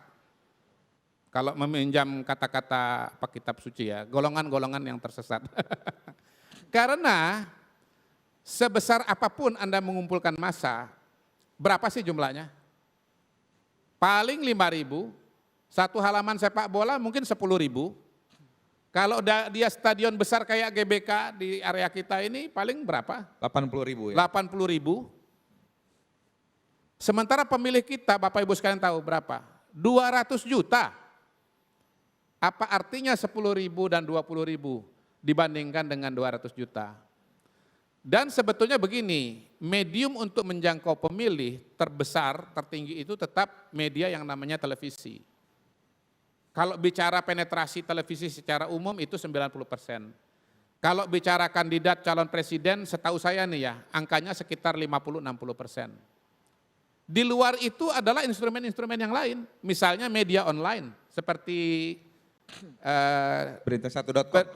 Kalau meminjam kata-kata Pak Kitab Suci ya, golongan-golongan yang tersesat. Karena sebesar apapun Anda mengumpulkan massa, berapa sih jumlahnya? Paling 5.000, satu halaman sepak bola mungkin 10.000. Kalau dia stadion besar kayak GBK di area kita ini paling berapa? 80.000 ya. 80.000. Sementara pemilih kita, Bapak Ibu sekalian tahu berapa? 200 juta. Apa artinya 10.000 dan 20.000 dibandingkan dengan 200 juta? Dan sebetulnya begini, medium untuk menjangkau pemilih terbesar, tertinggi itu tetap media yang namanya televisi. Kalau bicara penetrasi televisi secara umum itu 90%. Kalau bicara kandidat calon presiden, setahu saya nih ya, angkanya sekitar 50-60%. Di luar itu adalah instrumen-instrumen yang lain, misalnya media online seperti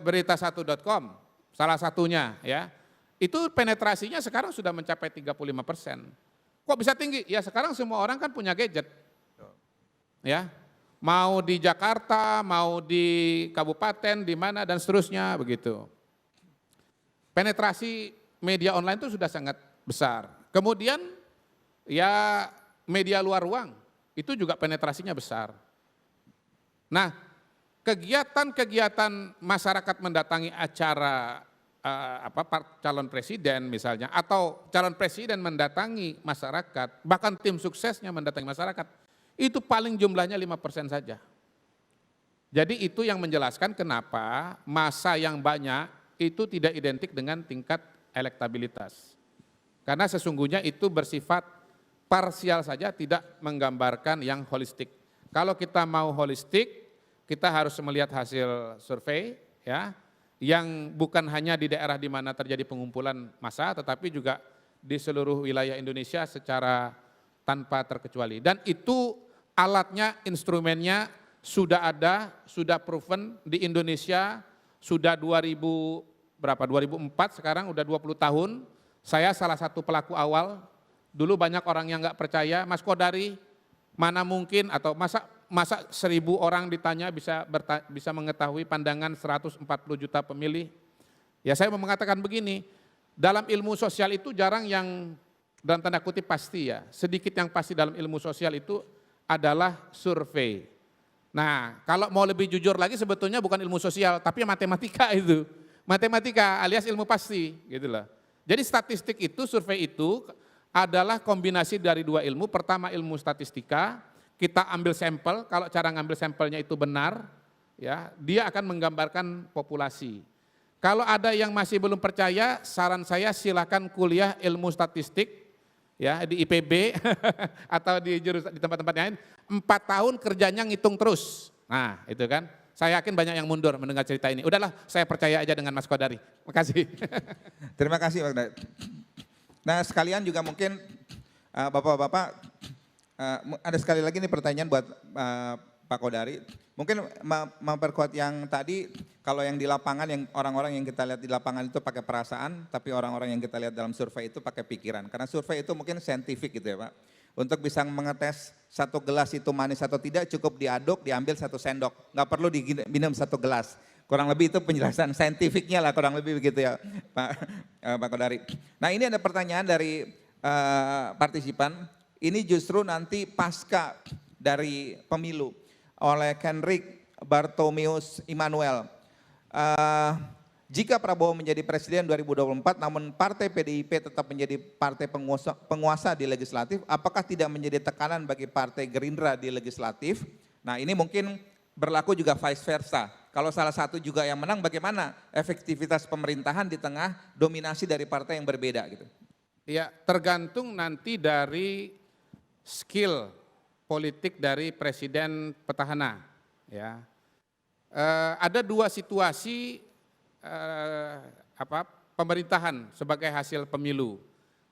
berita1.com, salah satunya ya. Itu penetrasinya sekarang sudah mencapai 35%. Kok bisa tinggi? Ya sekarang semua orang kan punya gadget. Ya. Mau di Jakarta, mau di kabupaten, di mana dan seterusnya begitu. Penetrasi media online itu sudah sangat besar. Kemudian ya media luar ruang itu juga penetrasinya besar. Nah, kegiatan-kegiatan masyarakat mendatangi acara calon presiden misalnya, atau calon presiden mendatangi masyarakat, bahkan tim suksesnya mendatangi masyarakat, itu paling jumlahnya 5% saja. Jadi itu yang menjelaskan kenapa massa yang banyak itu tidak identik dengan tingkat elektabilitas. Karena sesungguhnya itu bersifat parsial saja, tidak menggambarkan yang holistik. Kalau kita mau holistik, kita harus melihat hasil survei ya, yang bukan hanya di daerah di mana terjadi pengumpulan massa, tetapi juga di seluruh wilayah Indonesia secara tanpa terkecuali. Dan itu alatnya, instrumennya sudah ada, sudah proven di Indonesia, sudah 2004 sekarang udah 20 tahun. Saya salah satu pelaku awal, dulu banyak orang yang nggak percaya, Mas Kodari mana mungkin, atau masa 1.000 orang ditanya bisa mengetahui pandangan 140 juta pemilih. Ya saya mau mengatakan begini, dalam ilmu sosial itu jarang yang dalam tanda kutip pasti ya, sedikit yang pasti dalam ilmu sosial itu adalah survei. Nah, kalau mau lebih jujur lagi sebetulnya bukan ilmu sosial, tapi matematika itu. Matematika alias ilmu pasti, gitu loh. Jadi statistik itu, survei itu adalah kombinasi dari dua ilmu. Pertama ilmu statistika, kita ambil sampel, kalau cara ngambil sampelnya itu benar, ya, dia akan menggambarkan populasi. Kalau ada yang masih belum percaya, saran saya silakan kuliah ilmu statistik, ya, di IPB atau di tempat-tempat lain. 4 tahun kerjanya ngitung terus. Nah, itu kan. Saya yakin banyak yang mundur mendengar cerita ini. Udahlah, saya percaya aja dengan Mas Kodari. Makasih. Terima kasih Pak Kodari. Nah sekalian juga mungkin Bapak-Bapak, ada sekali lagi nih pertanyaan buat Pak Kodari. Mungkin memperkuat yang tadi, kalau yang di lapangan, yang orang-orang yang kita lihat di lapangan itu pakai perasaan, tapi orang-orang yang kita lihat dalam survei itu pakai pikiran. Karena survei itu mungkin saintifik gitu ya Pak. Untuk bisa mengetes satu gelas itu manis atau tidak, cukup diaduk, diambil 1 sendok. Nggak perlu diminum 1 gelas. Kurang lebih itu penjelasan saintifiknya lah, kurang lebih begitu ya Pak Kodari. Nah ini ada pertanyaan dari partisipan, ini justru nanti pasca dari pemilu oleh Kenrick Bartomeus Immanuel. Jika Prabowo menjadi presiden 2024 namun partai PDIP tetap menjadi partai penguasa di legislatif, apakah tidak menjadi tekanan bagi partai Gerindra di legislatif? Nah ini mungkin berlaku juga vice versa. Kalau salah satu juga yang menang, bagaimana efektivitas pemerintahan di tengah dominasi dari partai yang berbeda gitu? Ya, tergantung nanti dari skill politik dari presiden petahana. Ya, ada 2 situasi pemerintahan sebagai hasil pemilu.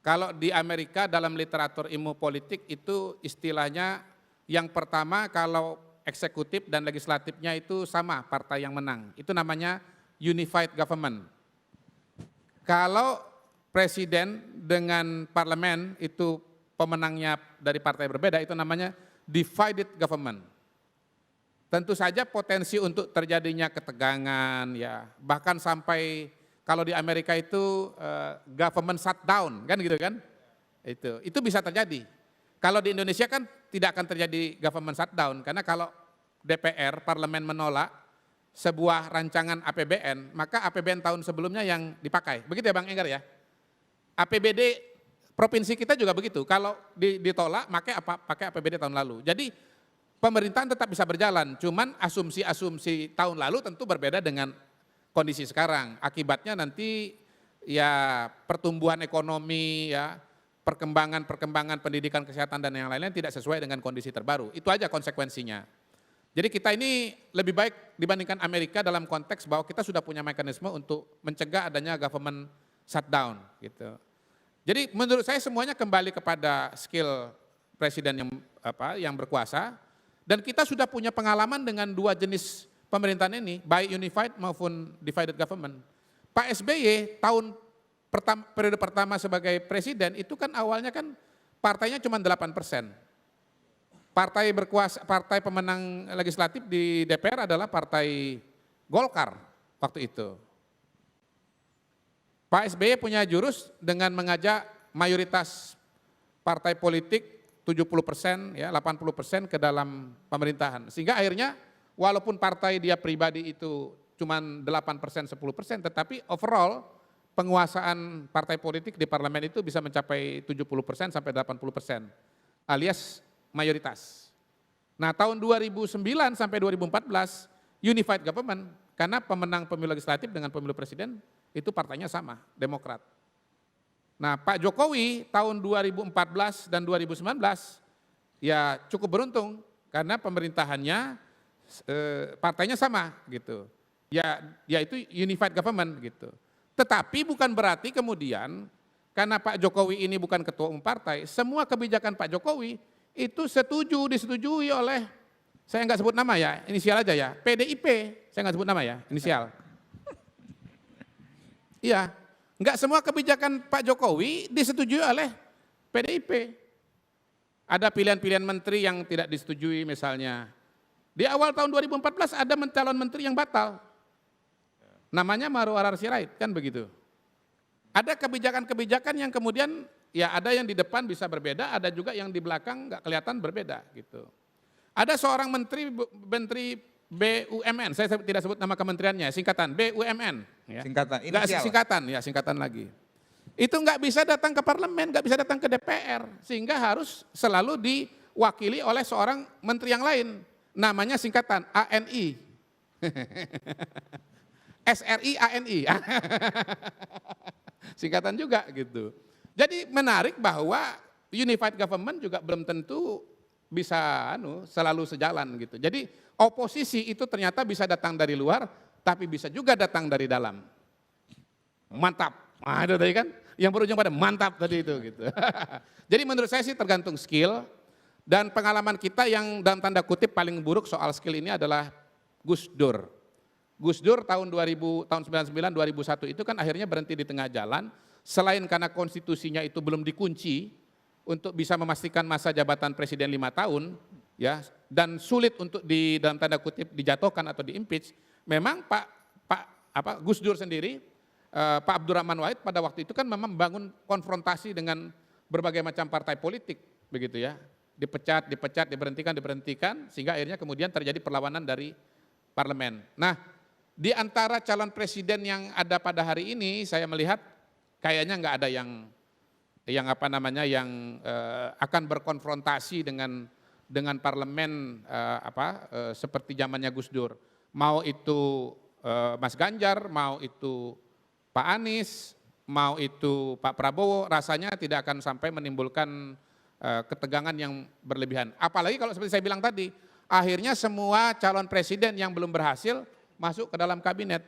Kalau di Amerika dalam literatur ilmu politik itu istilahnya yang pertama kalau eksekutif dan legislatifnya itu sama partai yang menang. Itu namanya unified government. Kalau presiden dengan parlemen itu pemenangnya dari partai berbeda, itu namanya divided government. Tentu saja potensi untuk terjadinya ketegangan, ya, bahkan sampai kalau di Amerika itu government shutdown, kan gitu kan? Itu bisa terjadi. Kalau di Indonesia kan tidak akan terjadi government shutdown, karena kalau DPR, parlemen menolak sebuah rancangan APBN, maka APBN tahun sebelumnya yang dipakai. Begitu ya Bang Enggar ya? APBD provinsi kita juga begitu, kalau ditolak pakai APBD tahun lalu. Jadi pemerintahan tetap bisa berjalan, cuman asumsi-asumsi tahun lalu tentu berbeda dengan kondisi sekarang. Akibatnya nanti ya pertumbuhan ekonomi, ya perkembangan pendidikan, kesehatan dan yang lain-lain tidak sesuai dengan kondisi terbaru. Itu aja konsekuensinya. Jadi kita ini lebih baik dibandingkan Amerika dalam konteks bahwa kita sudah punya mekanisme untuk mencegah adanya government shutdown gitu. Jadi menurut saya semuanya kembali kepada skill presiden yang berkuasa, dan kita sudah punya pengalaman dengan 2 jenis pemerintahan ini, baik unified maupun divided government. Pak SBY periode pertama sebagai presiden itu kan awalnya kan partainya cuma 8%. Partai pemenang legislatif di DPR adalah partai Golkar waktu itu. Pak SBY punya jurus dengan mengajak mayoritas partai politik 70%, ya 80% ke dalam pemerintahan. Sehingga akhirnya walaupun partai dia pribadi itu cuma 8%, 10%, tetapi overall penguasaan partai politik di parlemen itu bisa mencapai 70% sampai 80%, alias mayoritas. Nah tahun 2009 sampai 2014 unified government, karena pemenang pemilu legislatif dengan pemilu presiden itu partainya sama, Demokrat. Nah Pak Jokowi tahun 2014 dan 2019 ya cukup beruntung karena pemerintahannya partainya sama gitu. Ya itu unified government gitu. Tetapi bukan berarti kemudian karena Pak Jokowi ini bukan ketua umum partai, semua kebijakan Pak Jokowi itu disetujui oleh, saya nggak sebut nama ya, inisial aja ya, PDIP, saya nggak sebut nama ya, inisial. Iya, nggak semua kebijakan Pak Jokowi disetujui oleh PDIP. Ada pilihan-pilihan menteri yang tidak disetujui misalnya. Di awal tahun 2014 ada calon menteri yang batal. Namanya Marwarar Sirait, kan begitu. Ada kebijakan-kebijakan yang kemudian ya ada yang di depan bisa berbeda, ada juga yang di belakang nggak kelihatan berbeda gitu. Ada seorang menteri BUMN, saya tidak sebut nama kementeriannya, singkatan BUMN. Ya. Singkatan, Nggak, inisial. singkatan lagi. Itu nggak bisa datang ke parlemen, nggak bisa datang ke DPR, sehingga harus selalu diwakili oleh seorang menteri yang lain. Namanya singkatan ANI. SRI ANI. Singkatan juga gitu. Jadi menarik bahwa unified government juga belum tentu bisa selalu sejalan gitu. Jadi oposisi itu ternyata bisa datang dari luar, tapi bisa juga datang dari dalam. Mantap. Nah, itu tadi kan yang berujung pada mantap tadi itu gitu. Jadi menurut saya sih tergantung skill dan pengalaman kita yang dalam tanda kutip paling buruk soal skill ini adalah Gus Dur. Gus Dur tahun 99 2001 itu kan akhirnya berhenti di tengah jalan, selain karena konstitusinya itu belum dikunci untuk bisa memastikan masa jabatan presiden 5 tahun, ya, dan sulit untuk dalam tanda kutip dijatuhkan atau diimpeach. Memang Gus Dur sendiri, Pak Abdurrahman Wahid pada waktu itu kan memang membangun konfrontasi dengan berbagai macam partai politik, begitu ya, dipecat, diberhentikan, sehingga akhirnya kemudian terjadi perlawanan dari parlemen. Nah, di antara calon presiden yang ada pada hari ini, saya melihat kayaknya nggak ada yang akan berkonfrontasi dengan parlemen seperti zamannya Gus Dur. Mau itu Mas Ganjar, mau itu Pak Anies, mau itu Pak Prabowo, rasanya tidak akan sampai menimbulkan ketegangan yang berlebihan. Apalagi kalau seperti saya bilang tadi, akhirnya semua calon presiden yang belum berhasil masuk ke dalam kabinet.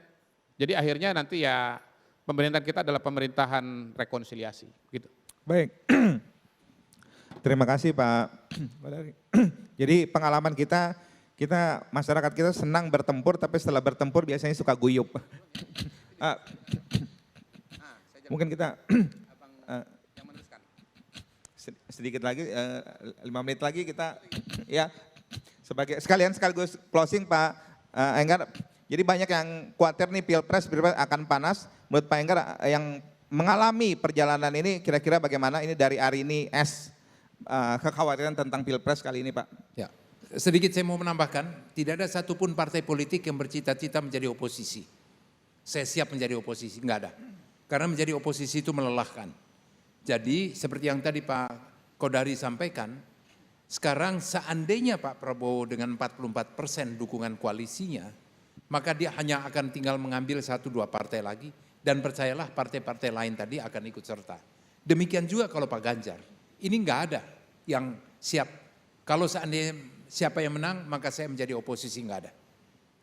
Jadi akhirnya nanti ya pemerintahan kita adalah pemerintahan rekonsiliasi, gitu. Baik, terima kasih Pak Badari. Jadi pengalaman kita masyarakat kita senang bertempur, tapi setelah bertempur biasanya suka guyup. Mungkin kita sedikit lagi, 5 menit lagi kita ya sekaligus closing Pak Enggar. Jadi banyak yang khawatir nih pilpres akan panas. Menurut Pak Enggar yang mengalami perjalanan ini kira-kira bagaimana ini dari Arini S, kekhawatiran tentang pilpres kali ini Pak? Ya, sedikit saya mau menambahkan, tidak ada satupun partai politik yang bercita-cita menjadi oposisi. Saya siap menjadi oposisi, enggak ada. Karena menjadi oposisi itu melelahkan. Jadi seperti yang tadi Pak Kodari sampaikan, sekarang seandainya Pak Prabowo dengan 44% dukungan koalisinya, maka dia hanya akan tinggal mengambil 1-2 partai lagi, dan percayalah partai-partai lain tadi akan ikut serta. Demikian juga kalau Pak Ganjar, ini enggak ada yang siap. Kalau seandainya siapa yang menang, maka saya menjadi oposisi, enggak ada.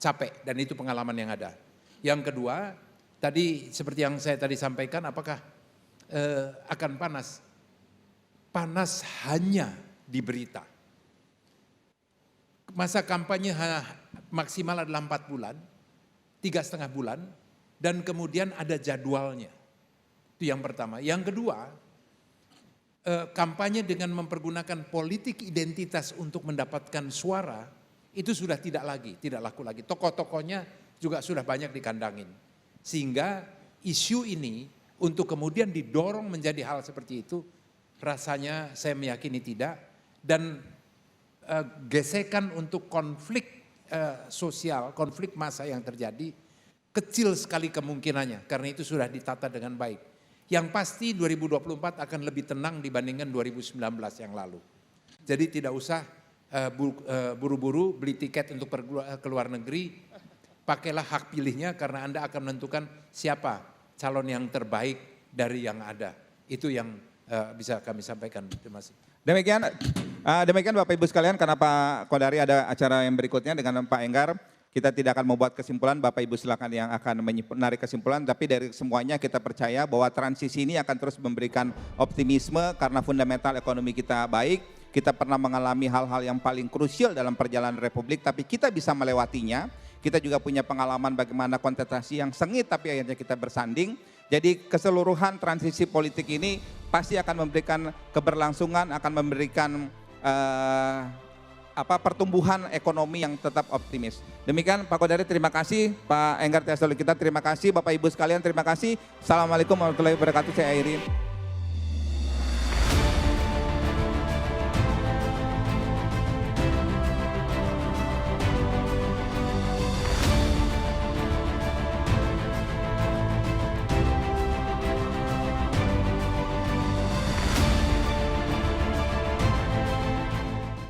Capek, dan itu pengalaman yang ada. Yang kedua, tadi seperti yang saya tadi sampaikan, apakah akan panas? Panas hanya di berita. Masa kampanye maksimal adalah 4 bulan, 3,5 bulan, dan kemudian ada jadwalnya. Itu yang pertama. Yang kedua, kampanye dengan mempergunakan politik identitas untuk mendapatkan suara, itu sudah tidak laku lagi. Tokoh-tokohnya juga sudah banyak dikandangin. Sehingga isu ini untuk kemudian didorong menjadi hal seperti itu, rasanya saya meyakini tidak. Dan gesekan untuk konflik sosial, konflik massa yang terjadi, kecil sekali kemungkinannya, karena itu sudah ditata dengan baik. Yang pasti 2024 akan lebih tenang dibandingkan 2019 yang lalu. Jadi tidak usah buru-buru beli tiket untuk ke luar negeri, pakailah hak pilihnya karena Anda akan menentukan siapa calon yang terbaik dari yang ada. Itu yang bisa kami sampaikan. Terima kasih. Demikian Bapak Ibu sekalian, karena Pak Kodari ada acara yang berikutnya dengan Pak Enggar. Kita tidak akan membuat kesimpulan, Bapak Ibu silakan yang akan menarik kesimpulan, tapi dari semuanya kita percaya bahwa transisi ini akan terus memberikan optimisme karena fundamental ekonomi kita baik. Kita pernah mengalami hal-hal yang paling krusial dalam perjalanan Republik, tapi kita bisa melewatinya. Kita juga punya pengalaman bagaimana kontestasi yang sengit tapi akhirnya kita bersanding. Jadi keseluruhan transisi politik ini pasti akan memberikan keberlangsungan, akan memberikan pertumbuhan ekonomi yang tetap optimis. Demikian Pak Kodari, terima kasih. Pak Enggar Tias Tolu kita terima kasih. Bapak Ibu sekalian terima kasih. Assalamualaikum warahmatullahi wabarakatuh. Saya akhiri.